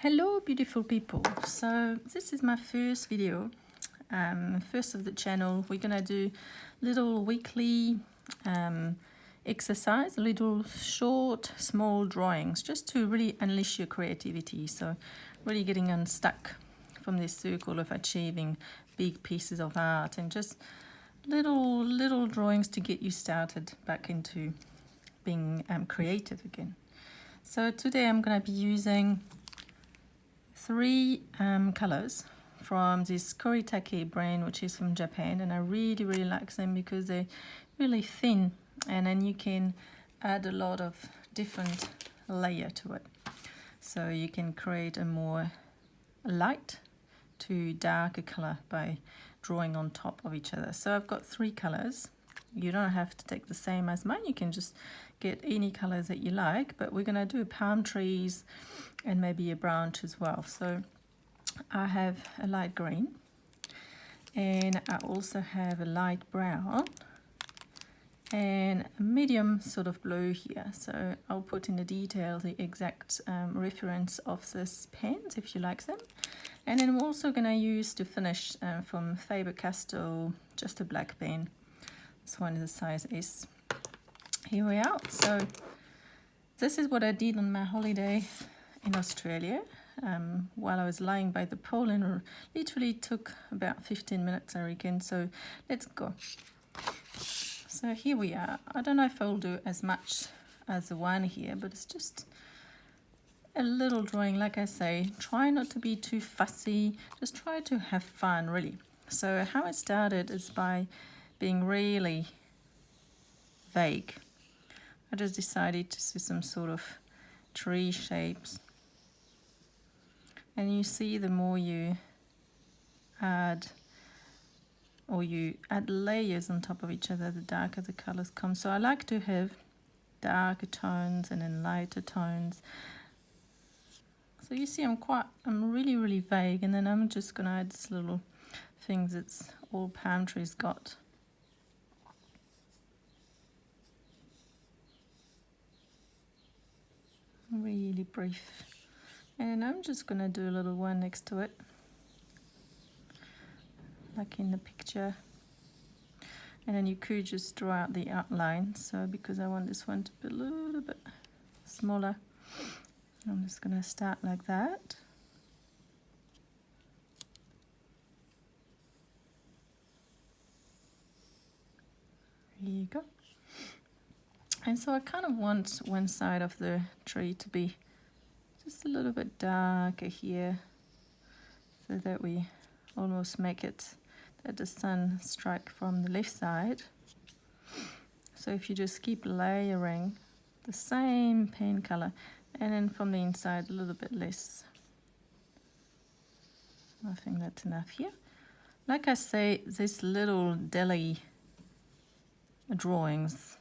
Hello beautiful people, so this is my first video, first of the channel. We're gonna do little weekly exercise, little short small drawings just to really unleash your creativity, so really getting unstuck from this circle of achieving big pieces of art, and just little drawings to get you started back into being creative again. So today I'm going to be using three colors from this Koritake brand, which is from Japan, and I really like them because they're really thin, and then you can add a lot of different layer to it, so you can create a more light to darker color by drawing on top of each other. So I've got three colors. You don't have to take the same as mine, you can just get any colors that you like, but we're going to do palm trees and maybe a branch as well. So I have a light green, and I also have a light brown and a medium sort of blue here. So I'll put in the detail the exact reference of this pens if you like them. And then I'm also going to use to finish from Faber-Castell, just a black pen. This one is a size S. Here we are. So this is what I did on my holiday in Australia while I was lying by the pool, and literally took about 15 minutes, I reckon. So let's go. So here we are. I don't know if I'll do as much as the one here, but it's just a little drawing. Like I say, try not to be too fussy, just try to have fun really. So how I started is by being really vague. I just decided to see some sort of tree shapes, and you see the more you add, or you add layers on top of each other, the darker the colors come. So I like to have darker tones and then lighter tones. So you see I'm really vague, and then I'm just gonna add this little things that's all palm trees got. Really brief, and I'm just gonna do a little one next to it, like in the picture, and then you could just draw out the outline. So because I want this one to be a little bit smaller, I'm just gonna start like that. Here you go. And so I kind of want one side of the tree to be just a little bit darker here, so that we almost make it that the sun strike from the left side. So if you just keep layering the same pen color, and then from the inside a little bit less. I think that's enough here. Like I say, this little deli drawings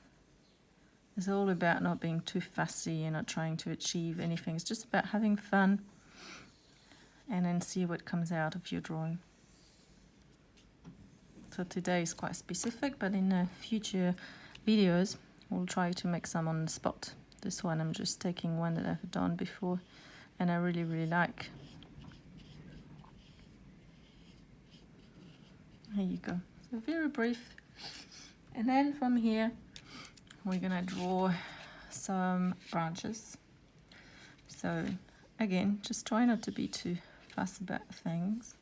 is all about not being too fussy and not trying to achieve anything. It's just about having fun, and then see what comes out of your drawing. So today is quite specific, but in the future videos we'll try to make some on the spot. This one I'm just taking one that I've done before and I really like. There you go. So very brief. And then from here we're gonna draw some branches. So again, just try not to be too fussy about things.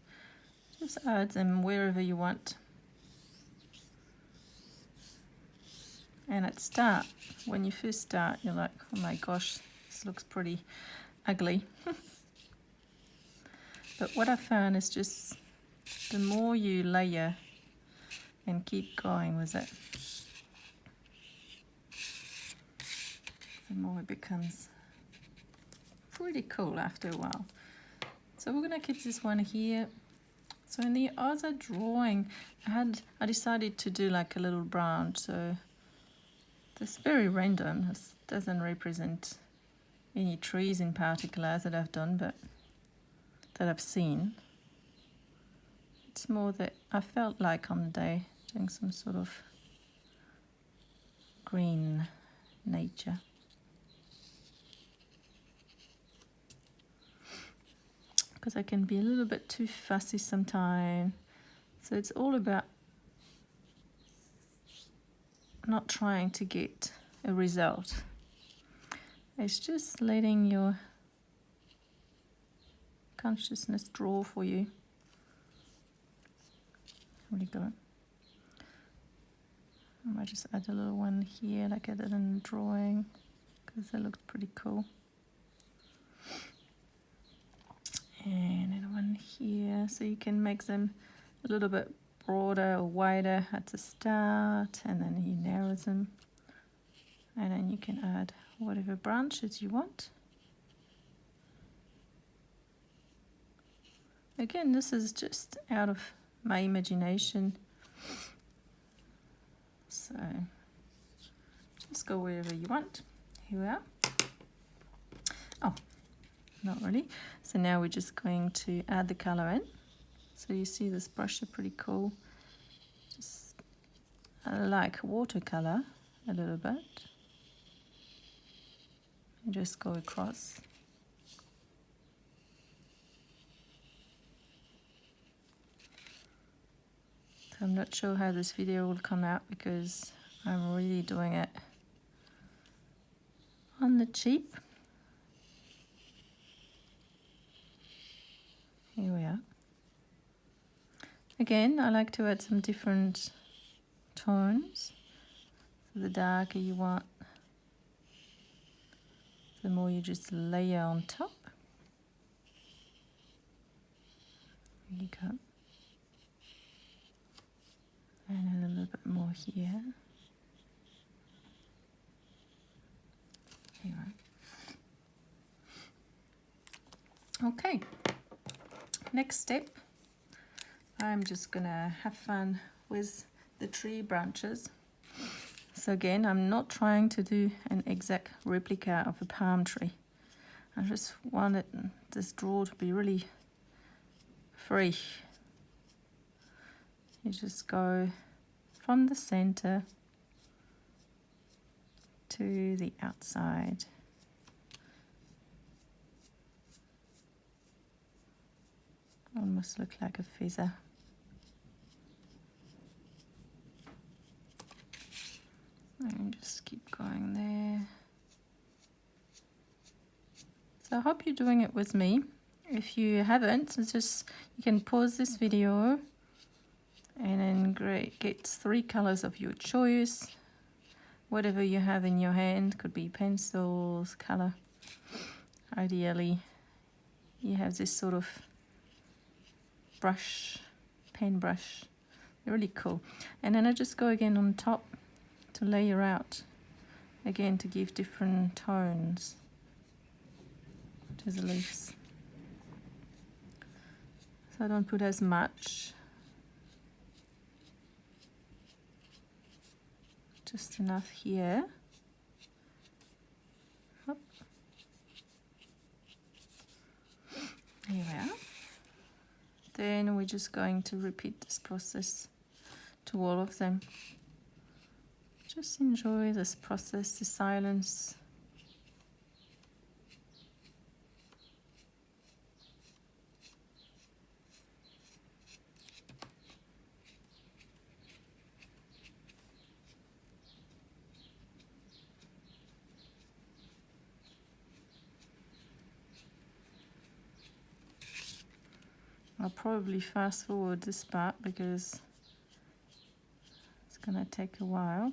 Just add them wherever you want. And at start, when you first start, you're like, oh my gosh, this looks pretty ugly. But what I found is just the more you layer and keep going with it, the more it becomes pretty cool after a while. So we're going to keep this one here. So in the other drawing, I decided to do like a little branch. So it's very random. This doesn't represent any trees in particular that I've done, but that I've seen. It's more that I felt like on the day doing some sort of green nature. because I can be a little bit too fussy sometimes. So it's all about not trying to get a result. It's just letting your consciousness draw for you. Really good. I might just add a little one here like I did in the drawing, because that looked pretty cool. And then one here, so you can make them a little bit broader or wider at the start, and then you narrow them, and then you can add whatever branches you want. Again, this is just out of my imagination, so just go wherever you want. Here we are. Oh, not really. So now we're just going to add the color in. So you see this brush is pretty cool. Just like watercolor a little bit. And just go across. So I'm not sure how this video will come out because I'm really doing it on the cheap. Here we are. Again, I like to add some different tones. So the darker you want, the more you just layer on top. There you go. And then a little bit more here. Anyway. Okay, next step, I'm just gonna have fun with the tree branches. So again, I'm not trying to do an exact replica of a palm tree. I just wanted this draw to be really free. You just go from the center to the outside. Almost look like a feather. And just keep going there. So I hope you're doing it with me. If you haven't, it's just you can pause this video and then get 3 colors of your choice. Whatever you have in your hand, could be pencils, color. Ideally, you have this sort of brush, pen brush. They're really cool. And then I just go again on top to layer out, again to give different tones to the leaves. So I don't put as much, just enough here. Hop. Here we are. Then we're just going to repeat this process to all of them. Just enjoy this process, the silence. I'll probably fast forward this part because it's going to take a while.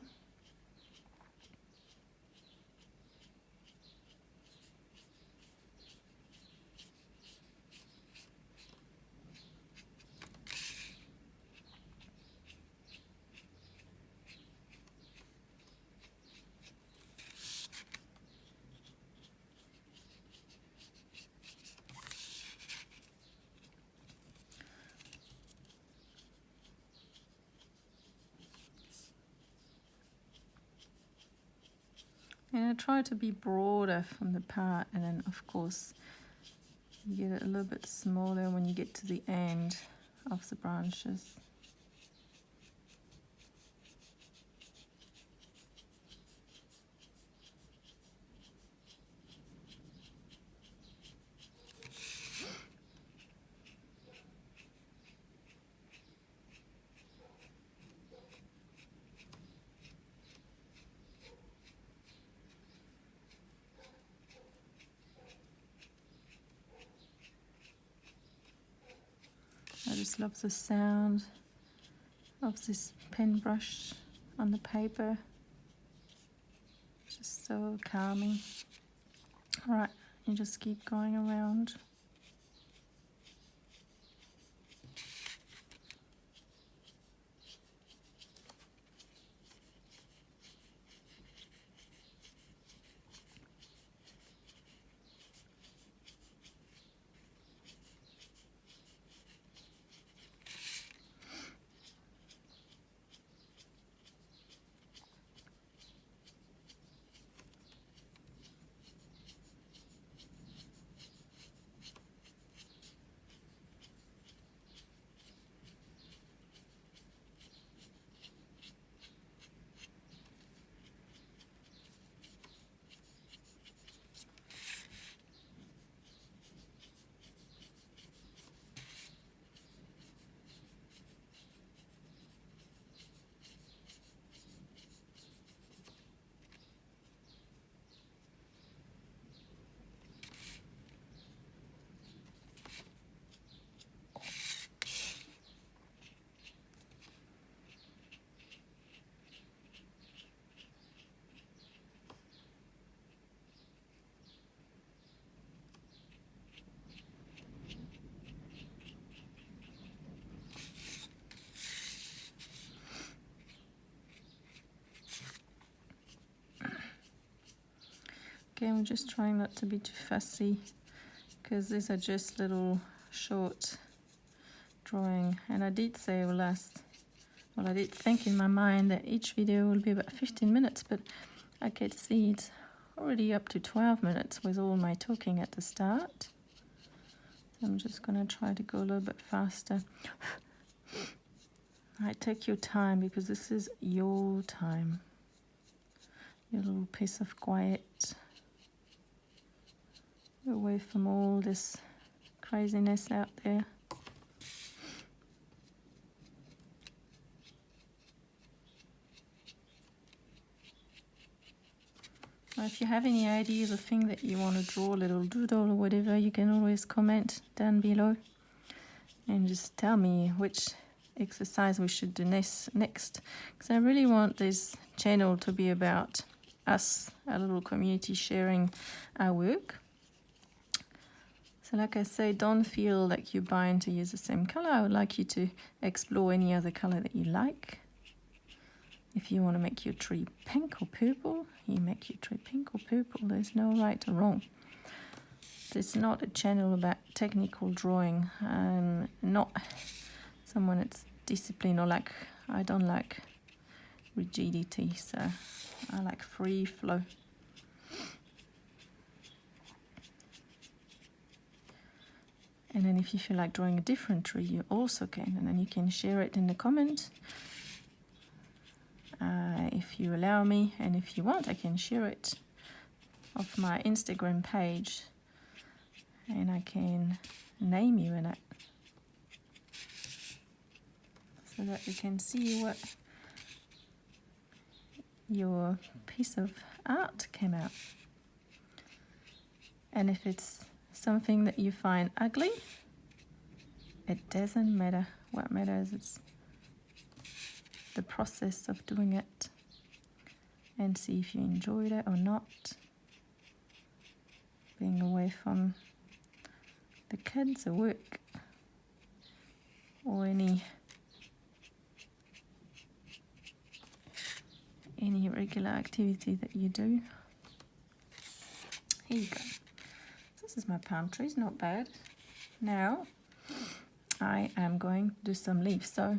And I try to be broader from the part, and then of course you get it a little bit smaller when you get to the end of the branches. just love the sound of this pen brush on the paper. Just so calming. Right, you just keep going around. Okay, I'm just trying not to be too fussy because these are just little short drawing, and I did say I did think in my mind that each video will be about 15 minutes, but I can see it's already up to 12 minutes with all my talking at the start. So I'm just gonna try to go a little bit faster. Right, take your time because this is your time, your little piece of quiet, away from all this craziness out there. Well, if you have any ideas or things that you want to draw, a little doodle or whatever, you can always comment down below and just tell me which exercise we should do next, because I really want this channel to be about us, a little community sharing our work. So like I say, don't feel like you're bound to use the same color. I would like you to explore any other color that you like. If you want to make your tree pink or purple, you make your tree pink or purple. There's no right or wrong. It's not a channel about technical drawing. I'm not someone that's disciplined, or like, I don't like rigidity, so I like free flow. And then if you feel like drawing a different tree, you also can, and then you can share it in the comment. If you allow me, and if you want, I can share it off my Instagram page, and I can name you in it, so that you can see what your piece of art came out. And if it's something that you find ugly, it doesn't matter. What matters is the process of doing it, and see if you enjoyed it or not. Being away from the kids or work or any regular activity that you do. Here you go. This is my palm trees, not bad. Now I am going to do some leaves. So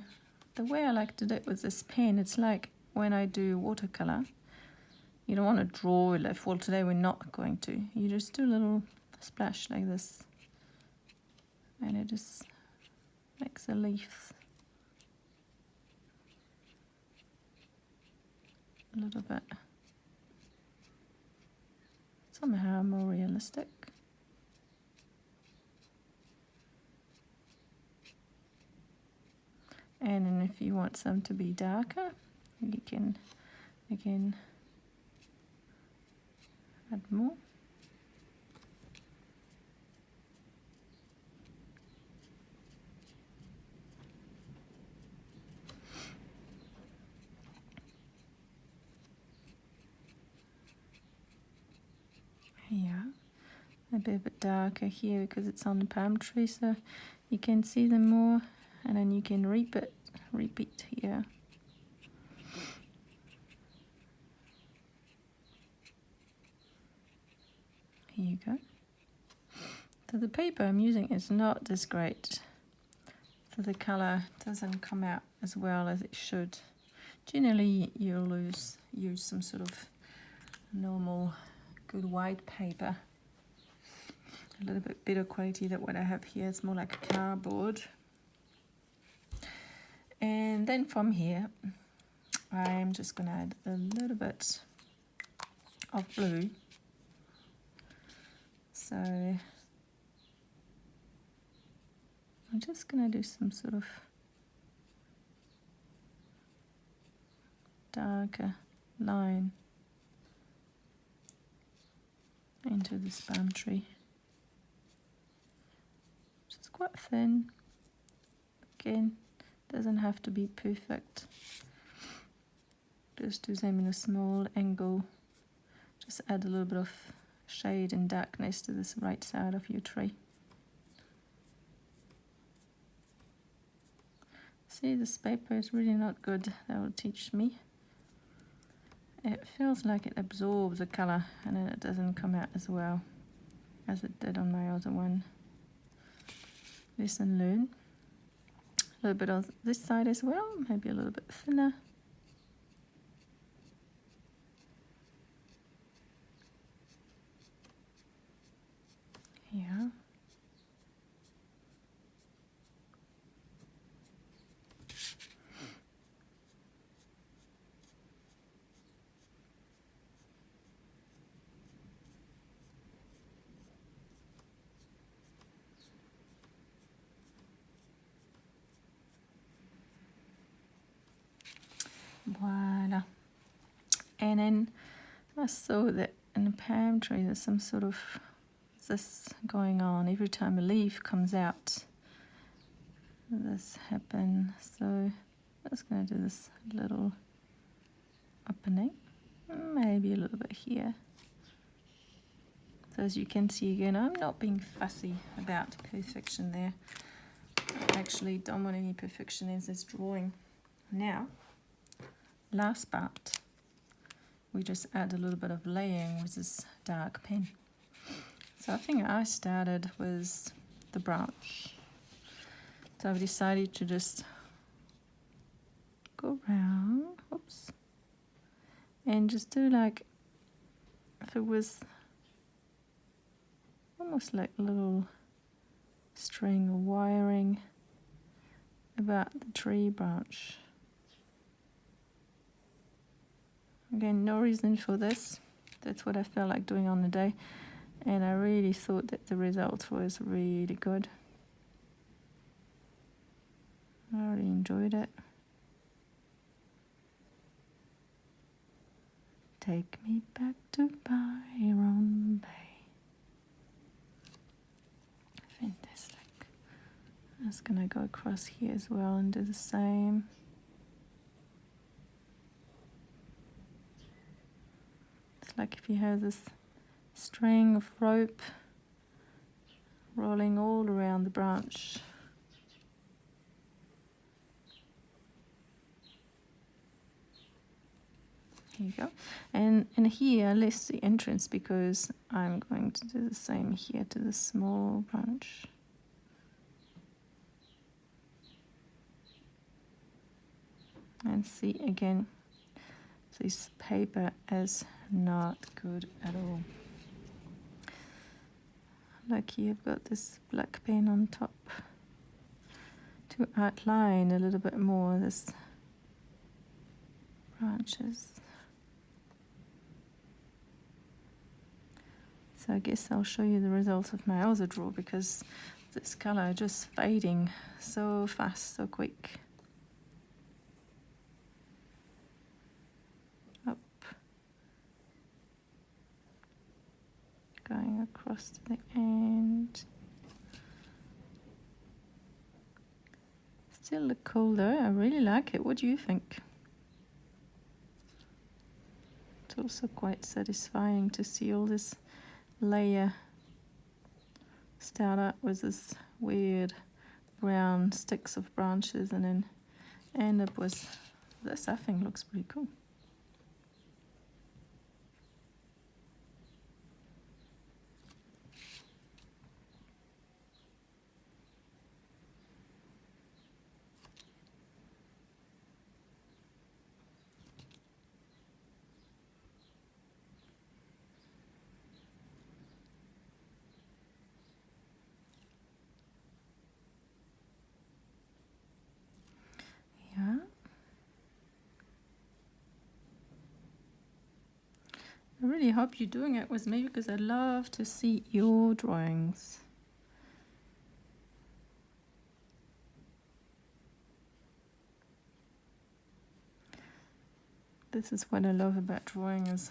the way I like to do it with this pen, it's like when I do watercolor, you don't want to draw a leaf. Well, today we're not going to. You just do a little splash like this, and it just makes a leaf a little bit somehow more realistic. And then if you want some to be darker, you can again add more. maybe a bit darker here because it's on the palm tree, so you can see them more, and then you can repeat here. Here you go. So the paper I'm using is not this great, so the color doesn't come out as well as it should. Generally you'll use some sort of normal good white paper, a little bit better quality than what I have here. It's more like cardboard. And then from here I'm just going to add a little bit of blue. So I'm just going to do some sort of darker line into this palm tree. It's quite thin. Again, doesn't have to be perfect. Just do them in a small angle. Just add a little bit of shade and darkness to this right side of your tree. See, this paper is really not good. That will teach me. It feels like it absorbs the color and then it doesn't come out as well as it did on my other one. Lesson learned. A little bit on this side as well, maybe a little bit thinner. Here. Voila. And then I saw that in the palm tree there's some sort of this going on. Every time a leaf comes out, this happens. So I'm just going to do this little opening, maybe a little bit here. So as you can see again, I'm not being fussy about perfection there. I actually don't want any perfection in this drawing. Now, last part, we just add a little bit of layering with this dark pen. So I think I started with the branch. So I've decided to just go around, oops, and just do like, if it was almost like a little string or wiring about the tree branch. Again, no reason for this. That's what I felt like doing on the day. And I really thought that the result was really good. I really enjoyed it. Take me back to Byron Bay. Fantastic. I'm just going to go across here as well and do the same. It's like if you have this string of rope rolling all around the branch. Here you go. And here, less the entrance because I'm going to do the same here to the small branch. And see again, this paper is not good at all. Like here, I've got this black pen on top to outline a little bit more this branches. So I guess I'll show you the results of my other draw because this color just fading so fast, so quick. Up. Going across to the end. Still look cool though, I really like it. What do you think? It's also quite satisfying to see all this layer start out with this weird brown sticks of branches and then end up with this. I think looks pretty cool. Yeah. I really hope you're doing it with me because I'd love to see your drawings. This is what I love about drawing, is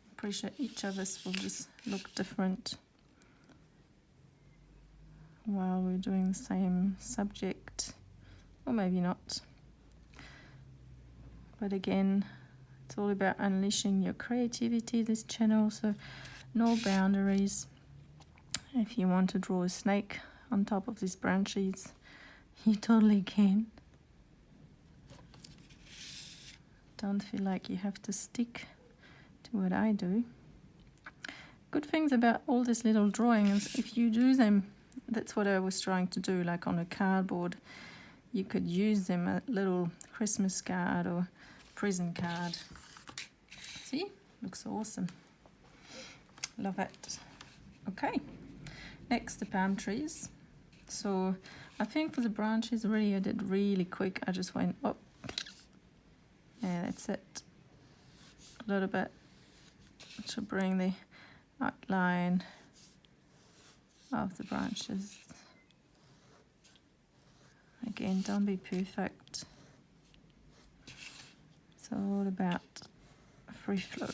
I'm pretty sure each of us will just look different while we're doing the same subject, or maybe not. But again, it's all about unleashing your creativity, this channel, so no boundaries. If you want to draw a snake on top of these branches, you totally can. Don't feel like you have to stick to what I do. Good things about all these little drawings, if you do them, that's what I was trying to do, like on a cardboard, you could use them a little Christmas card or present card. See, looks awesome. Love it. Okay, next the palm trees. So I think for the branches, really I did really quick. I just went up. Yeah, that's it. A little bit to bring the outline of the branches. Again, don't be perfect. It's all about free flow.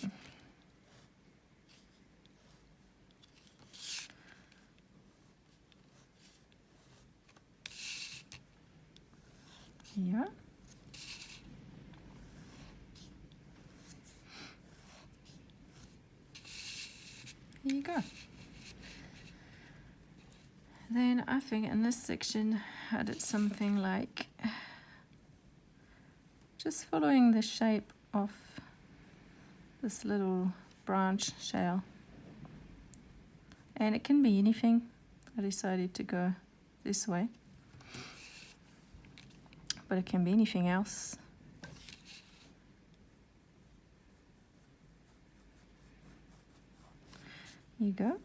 Yeah. Here you go. Then I think in this section I did something like just following the shape of this little branch shell. And it can be anything. I decided to go this way. But it can be anything else. Here you go.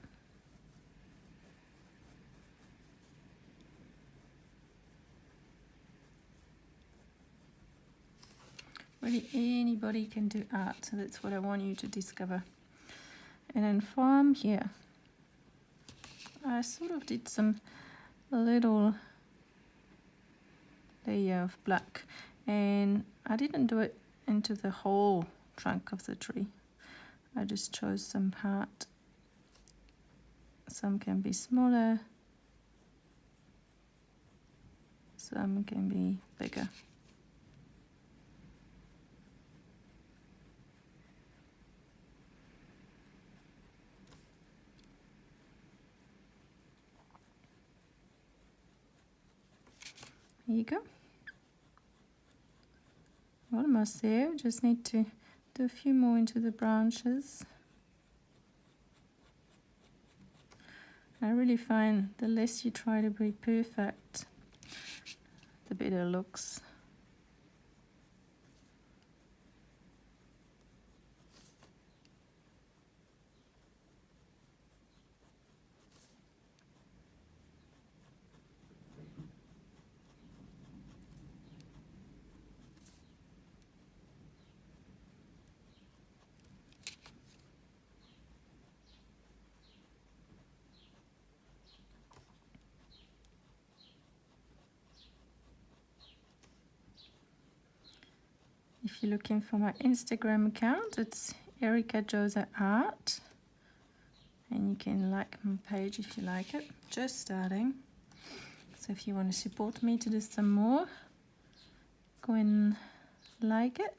Really anybody can do art, so that's what I want you to discover. And then from here, I sort of did some little layer of black, and I didn't do it into the whole trunk of the tree. I just chose some part. Some can be smaller, some can be bigger. There you go. Almost there. Just need to do a few more into the branches. I really find the less you try to be perfect, the better it looks. If you're looking for my Instagram account, it's Erica Joza Art. And you can like my page if you like it. Just starting. So if you want to support me to do some more, go and like it.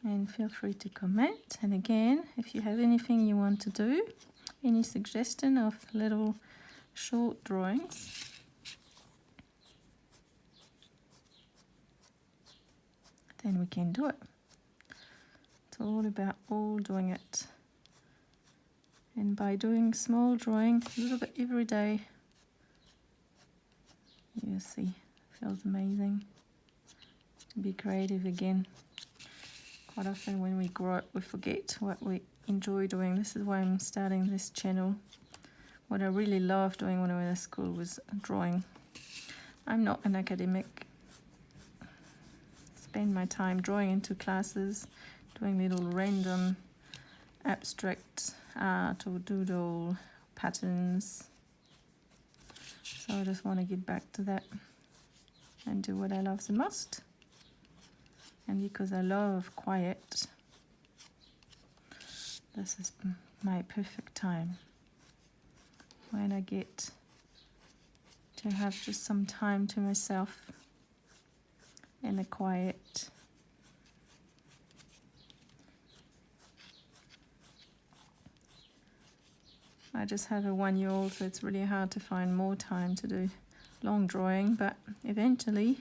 And feel free to comment. And again, if you have anything you want to do, any suggestion of little short drawings, then we can do it. It's all about all doing it. And by doing small drawing a little bit every day, you'll see, it feels amazing to be creative again. Quite often when we grow up, we forget what we enjoy doing. This is why I'm starting this channel. What I really loved doing when I was at school was drawing. I'm not an academic. Spend my time drawing into classes, doing little random abstract art or doodle patterns. So I just want to get back to that and do what I love the most. And because I love quiet, this is my perfect time when I get to have just some time to myself in the quiet. I just have a 1-year-old, so it's really hard to find more time to do long drawing, but eventually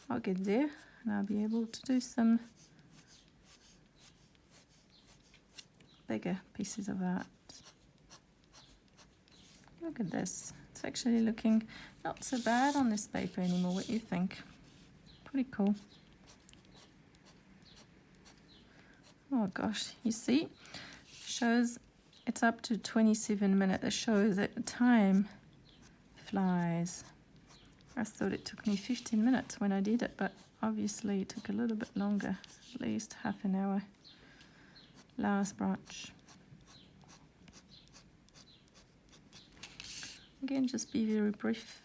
I'll get there and I'll be able to do some bigger pieces of art. Look at this. It's actually looking not so bad on this paper anymore. What do you think? Pretty cool. Oh gosh, you see? Shows it's up to 27 minutes. It shows that the time flies. I thought it took me 15 minutes when I did it, but obviously it took a little bit longer, at least half an hour. Last branch. Again, just be very brief.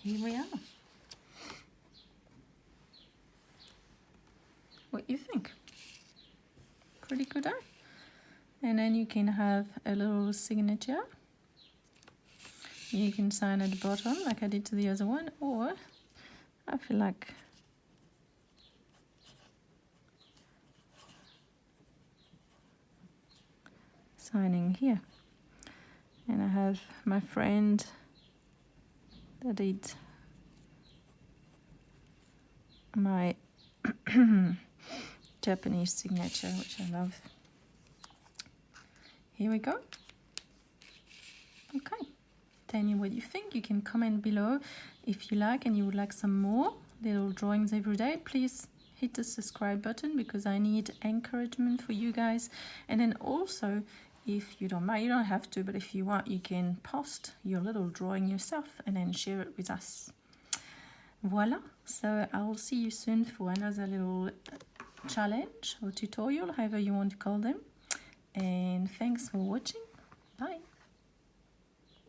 Here we are. What do you think? Pretty good, eh? And then you can have a little signature. You can sign at the bottom like I did to the other one, or I feel like signing here. And I have my friend that did my Japanese signature, which I love. Here we go. Okay, tell me what you think. You can comment below if you like and you would like some more little drawings every day. Please hit the subscribe button because I need encouragement for you guys. And then also, if you don't mind, you don't have to, but if you want, you can post your little drawing yourself and then share it with us. Voila, so I'll see you soon for another little challenge or tutorial, however you want to call them. And thanks for watching. Bye.